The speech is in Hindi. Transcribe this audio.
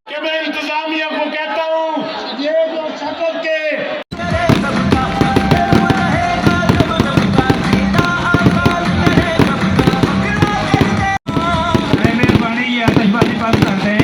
कि मैं इंतजामिया को कहता हूँ ये जो शक्ल के मेहरबानी ये आतिशबाजी बंद करते हैं।